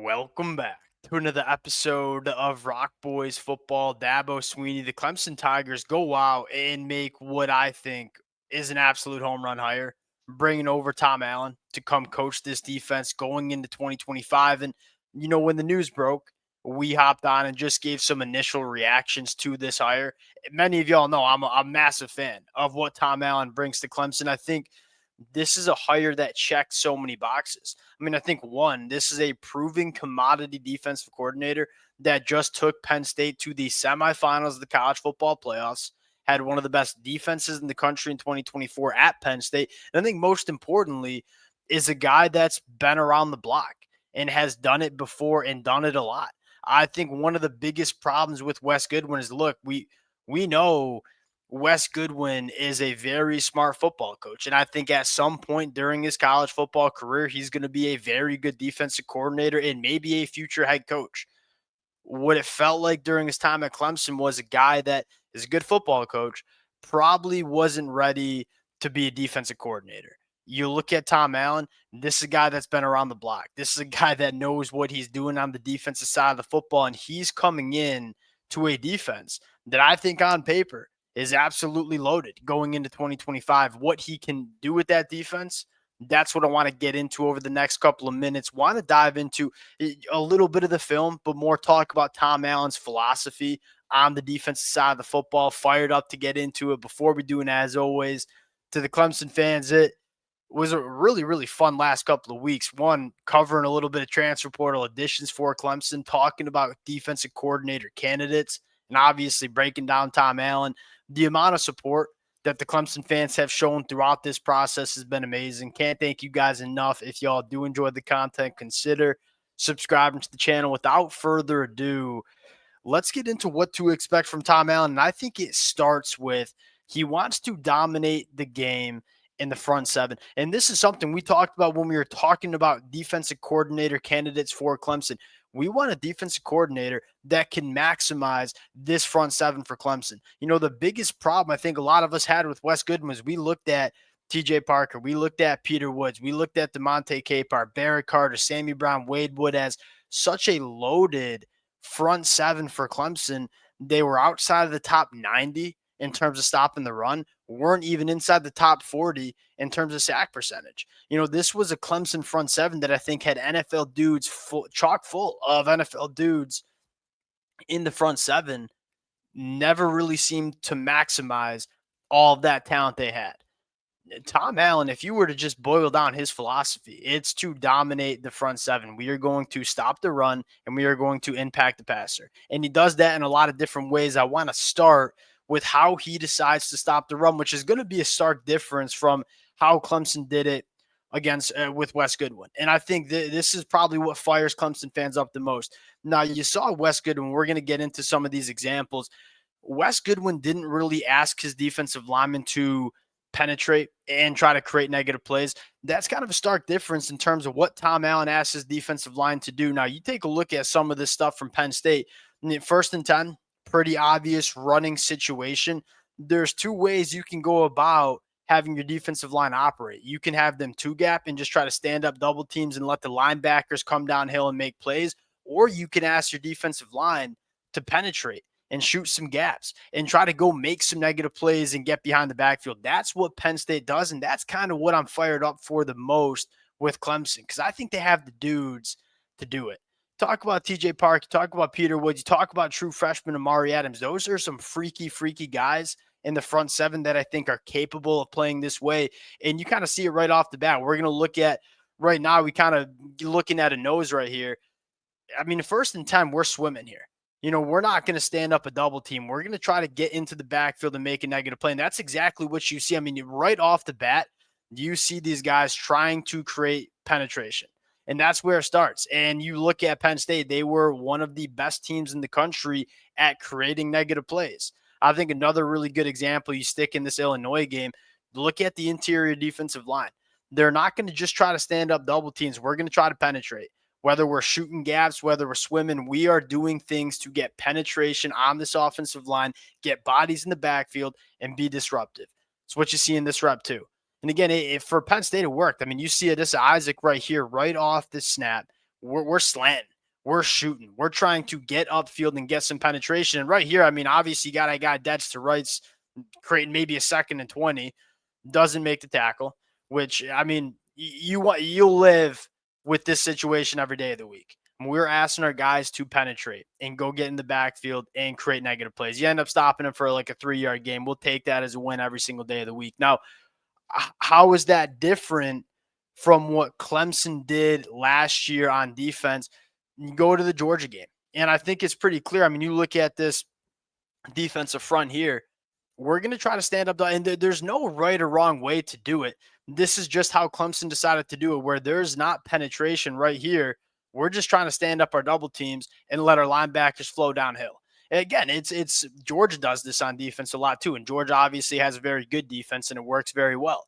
Welcome back to another episode of Rock Boys Football. Dabo Swinney, the Clemson Tigers go wow and make what I think is an absolute home run hire, bringing over Tom Allen to come coach this defense going into 2025. And, when the news broke, we hopped on and just gave some initial reactions to this hire. Many of y'all know I'm a massive fan of what Tom Allen brings to Clemson. I think this is a hire that checks so many boxes. I mean, I think one, this is a proven commodity defensive coordinator that just took Penn State to the semifinals of the college football playoffs, had one of the best defenses in the country in 2024 at Penn State. And I think most importantly, is a guy that's been around the block and has done it before and done it a lot. I think one of the biggest problems with Wes Goodwin is look, we know Wes Goodwin is a very smart football coach. And I think at some point during his college football career, he's going to be a very good defensive coordinator and maybe a future head coach. What it felt like during his time at Clemson was a guy that is a good football coach, probably wasn't ready to be a defensive coordinator. You look at Tom Allen, this is a guy that's been around the block. This is a guy that knows what he's doing on the defensive side of the football, and he's coming in to a defense that I think on paper is absolutely loaded going into 2025. What he can do with that defense, that's what I want to get into over the next couple of minutes. Want to dive into a little bit of the film, but more talk about Tom Allen's philosophy on the defensive side of the football. Fired up to get into it. Before we do, and as always, to the Clemson fans, it was a really, really fun last couple of weeks. One, covering a little bit of transfer portal additions for Clemson, talking about defensive coordinator candidates, and obviously breaking down Tom Allen. The amount of support that the Clemson fans have shown throughout this process has been amazing. Can't thank you guys enough. If y'all do enjoy the content, consider subscribing to the channel. Without further ado, let's get into what to expect from Tom Allen. And I think it starts with he wants to dominate the game in the front seven. And this is something we talked about when we were talking about defensive coordinator candidates for Clemson. We want a defensive coordinator that can maximize this front seven for Clemson. The biggest problem I think a lot of us had with Wes Goodwin was we looked at TJ Parker, we looked at Peter Woods, we looked at DeMonte Capar, Barrett Carter, Sammy Brown, Wade Wood as such a loaded front seven for Clemson. They were outside of the top 90 in terms of stopping the run, weren't even inside the top 40 in terms of sack percentage. This was a Clemson front seven that I think had NFL dudes chock full of NFL dudes in the front seven, never really seemed to maximize all of that talent they had. Tom Allen, if you were to just boil down his philosophy, it's to dominate the front seven. We are going to stop the run and we are going to impact the passer. And he does that in a lot of different ways. I want to start with how he decides to stop the run, which is going to be a stark difference from how Clemson did it against with Wes Goodwin. And I think this is probably what fires Clemson fans up the most. Now, you saw Wes Goodwin. We're going to get into some of these examples. Wes Goodwin didn't really ask his defensive linemen to penetrate and try to create negative plays. That's kind of a stark difference in terms of what Tom Allen asked his defensive line to do. Now, you take a look at some of this stuff from Penn State. First and 10, pretty obvious running situation. There's two ways you can go about having your defensive line operate. You can have them two gap and just try to stand up double teams and let the linebackers come downhill and make plays, or you can ask your defensive line to penetrate and shoot some gaps and try to go make some negative plays and get behind the backfield. That's what Penn State does, and that's kind of what I'm fired up for the most with Clemson, because I think they have the dudes to do it. Talk about TJ Park, you talk about Peter Woods, you talk about true freshman Amari Adams. Those are some freaky guys in the front seven that I think are capable of playing this way, and you kind of see it right off the bat. We're going to look at right now, we kind of looking at a nose right here. I mean, first and 10, we're swimming here. We're not going to stand up a double team. We're going to try to get into the backfield and make a negative play. And that's exactly what you see. I mean, right off the bat, you see these guys trying to create penetration. And that's where it starts. And you look at Penn State, they were one of the best teams in the country at creating negative plays. I think another really good example, you stick in this Illinois game, look at the interior defensive line. They're not going to just try to stand up double teams. We're going to try to penetrate. Whether we're shooting gaps, whether we're swimming, we are doing things to get penetration on this offensive line, get bodies in the backfield, and be disruptive. It's what you see in this rep too. And again, for Penn State, it worked. I mean, you see this Isaac right here, right off the snap. we're slanting, we're shooting, we're trying to get upfield and get some penetration. And right here, I mean, obviously, you got a guy dead to rights, creating maybe a 2nd and 20, doesn't make the tackle. Which I mean, you'll live with this situation every day of the week. We're asking our guys to penetrate and go get in the backfield and create negative plays. You end up stopping them for like a 3-yard game. We'll take that as a win every single day of the week. Now, how is that different from what Clemson did last year on defense? You go to the Georgia game, and I think it's pretty clear. I mean, you look at this defensive front here. We're going to try to stand up, and there's no right or wrong way to do it. This is just how Clemson decided to do it, where there's not penetration right here. We're just trying to stand up our double teams and let our linebackers flow downhill. And again, it's Georgia does this on defense a lot too, and Georgia obviously has a very good defense and it works very well.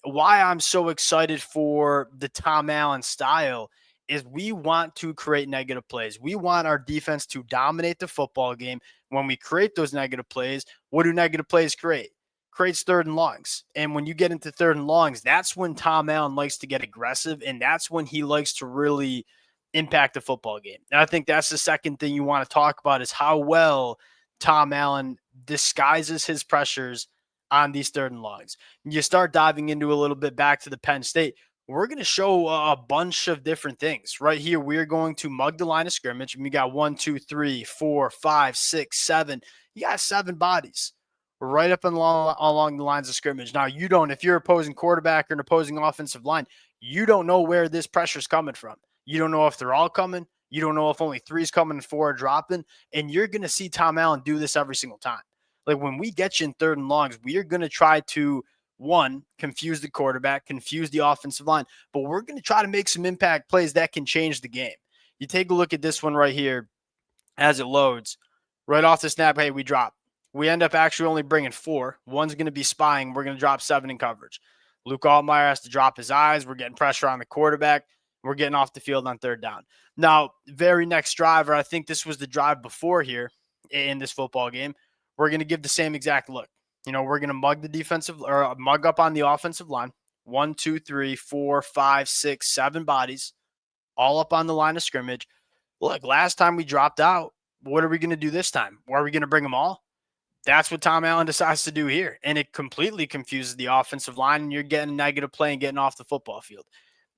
Why I'm so excited for the Tom Allen style is we want to create negative plays. We want our defense to dominate the football game. When we create those negative plays, what do negative plays create? Creates 3rd and longs. And when you get into 3rd and longs, that's when Tom Allen likes to get aggressive, and that's when he likes to really impact the football game. And I think that's the second thing you want to talk about is how well Tom Allen disguises his pressures on these 3rd and longs. You start diving into a little bit back to the Penn State. We're going to show a bunch of different things right here. We're going to mug the line of scrimmage. And we got 1, 2, 3, 4, 5, 6, 7. You got 7 bodies right up and along the lines of scrimmage. Now, you don't, if you're opposing quarterback or an opposing offensive line, you don't know where this pressure is coming from. You don't know if they're all coming. You don't know if only 3 is coming and 4 are dropping. And you're going to see Tom Allen do this every single time. Like when we get you in 3rd and longs, we are going to try to, one, confuse the quarterback, confuse the offensive line, but we're going to try to make some impact plays that can change the game. You take a look at this one right here as it loads. Right off the snap, hey, we drop. We end up actually only bringing 4. One's going to be spying. We're going to drop 7 in coverage. Luke Altmaier has to drop his eyes. We're getting pressure on the quarterback. We're getting off the field on 3rd down. Now, very next drive, or I think this was the drive before here in this football game, we're going to give the same exact look. We're going to mug the defensive or mug up on the offensive line. 1, 2, 3, 4, 5, 6, 7 bodies all up on the line of scrimmage. Look, last time we dropped out, what are we going to do this time? Are we going to bring them all? That's what Tom Allen decides to do here. And it completely confuses the offensive line, and you're getting negative play and getting off the football field.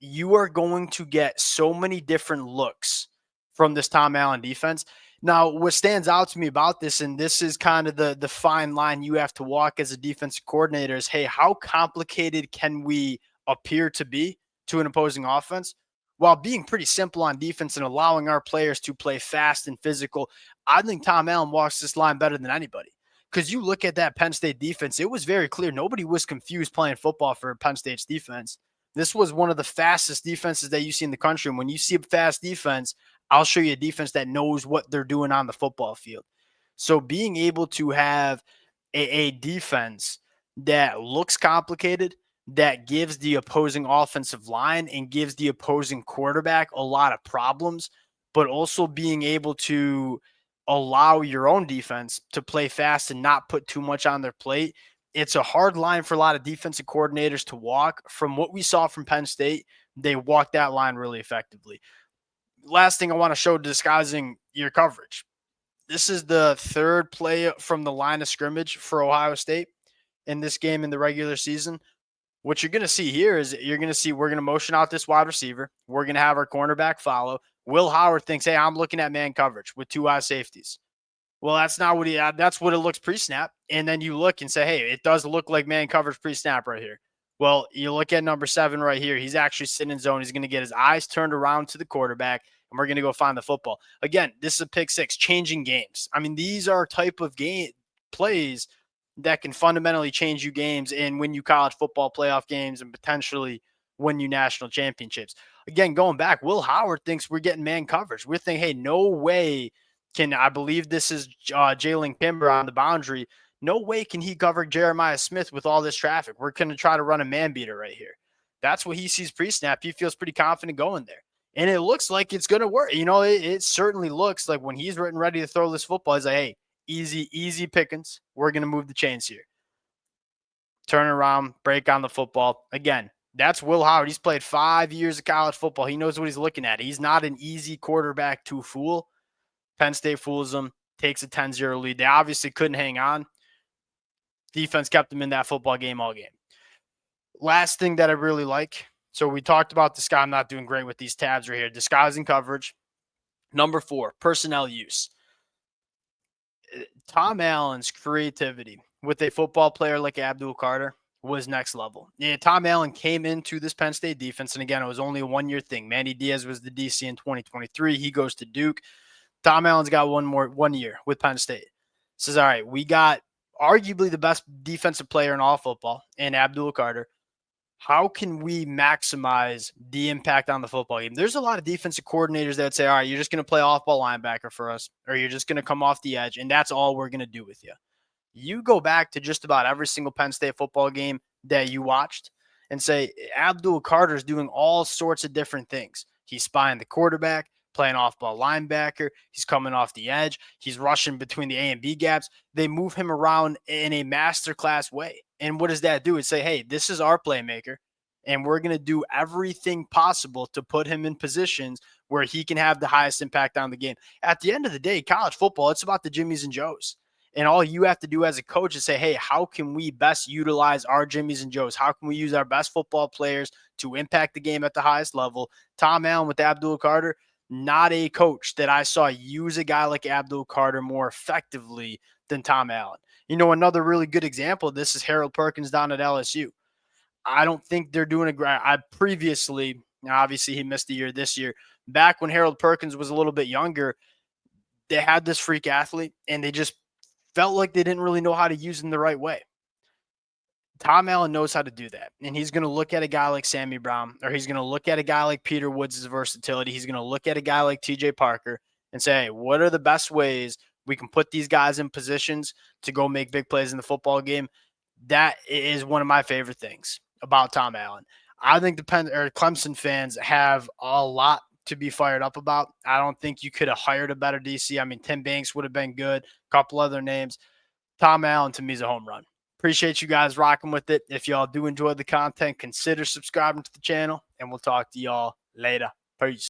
You are going to get so many different looks from this Tom Allen defense. Now, what stands out to me about this, and this is kind of the fine line you have to walk as a defensive coordinator, is, hey, how complicated can we appear to be to an opposing offense while being pretty simple on defense and allowing our players to play fast and physical? I think Tom Allen walks this line better than anybody. Because you look at that Penn State defense, it was very clear. Nobody was confused playing football for Penn State's defense. This was one of the fastest defenses that you see in the country. And when you see a fast defense, I'll show you a defense that knows what they're doing on the football field. So being able to have a defense that looks complicated, that gives the opposing offensive line and gives the opposing quarterback a lot of problems, but also being able to allow your own defense to play fast and not put too much on their plate. It's a hard line for a lot of defensive coordinators to walk. From what we saw from Penn State, they walked that line really effectively. Last thing I want to show, disguising your coverage. This is the 3rd play from the line of scrimmage for Ohio State in this game in the regular season. What you're going to see here is we're going to motion out this wide receiver. We're going to have our cornerback follow. Will Howard thinks, hey, I'm looking at man coverage with 2 eye safeties. Well, that's not what that's what it looks pre-snap. And then you look and say, hey, it does look like man coverage pre-snap right here. Well, you look at number 7 right here. He's actually sitting in zone. He's going to get his eyes turned around to the quarterback, and we're going to go find the football. Again, this is a pick 6, changing games. I mean, these are type of game plays that can fundamentally change you games and win you college football playoff games and potentially win you national championships. Again, going back, Will Howard thinks we're getting man coverage. We're thinking, hey, no way can, I believe this is Jalen Kimber on the boundary. No way can he cover Jeremiah Smith with all this traffic. We're going to try to run a man beater right here. That's what he sees pre-snap. He feels pretty confident going there. And it looks like it's going to work. It certainly looks like when he's ready to throw this football, he's like, hey, easy pickings. We're going to move the chains here. Turn around, break on the football. Again, That's Will Howard. He's played 5 years of college football. He knows what he's looking at. He's not an easy quarterback to fool. Penn State fools them, takes a 10-0 lead. They obviously couldn't hang on. Defense kept them in that football game all game. Last thing that I really like. So we talked about this guy. I'm not doing great with these tabs right here. Disguising coverage. Number 4, personnel use. Tom Allen's creativity with a football player like Abdul Carter was next level. Yeah, Tom Allen came into this Penn State defense, and again, it was only a 1-year thing. Manny Diaz was the DC in 2023. He goes to Duke. Tom Allen's got 1 year with Penn State. Says, all right, we got arguably the best defensive player in all football in Abdul Carter. How can we maximize the impact on the football game? There's a lot of defensive coordinators that say, all right, you're just going to play off-ball linebacker for us, or you're just going to come off the edge, and that's all we're going to do with you. You go back to just about every single Penn State football game that you watched and say, Abdul Carter's doing all sorts of different things. He's spying the quarterback, playing off-ball linebacker. He's coming off the edge. He's rushing between the A and B gaps. They move him around in a masterclass way. And what does that do? It's say, hey, this is our playmaker, and we're going to do everything possible to put him in positions where he can have the highest impact on the game. At the end of the day, college football, it's about the Jimmies and Joes. And all you have to do as a coach is say, hey, how can we best utilize our Jimmies and Joes? How can we use our best football players to impact the game at the highest level? Tom Allen with Abdul Carter, not a coach that I saw use a guy like Abdul Carter more effectively than Tom Allen. You know, another really good example of this is Harold Perkins down at LSU. I don't think they're doing a great. I previously, now obviously he missed a year this year. Back when Harold Perkins was a little bit younger, they had this freak athlete, and they just felt like they didn't really know how to use him the right way. Tom Allen knows how to do that. And he's going to look at a guy like Sammy Brown, or he's going to look at a guy like Peter Woods' versatility. He's going to look at a guy like TJ Parker and say, hey, what are the best ways we can put these guys in positions to go make big plays in the football game? That is one of my favorite things about Tom Allen. I think the Clemson fans have a lot to be fired up about. I don't think you could have hired a better DC. I mean, Tim Banks would have been good. A couple other names. Tom Allen, to me, is a home run. Appreciate you guys rocking with it. If y'all do enjoy the content, consider subscribing to the channel, and we'll talk to y'all later. Peace.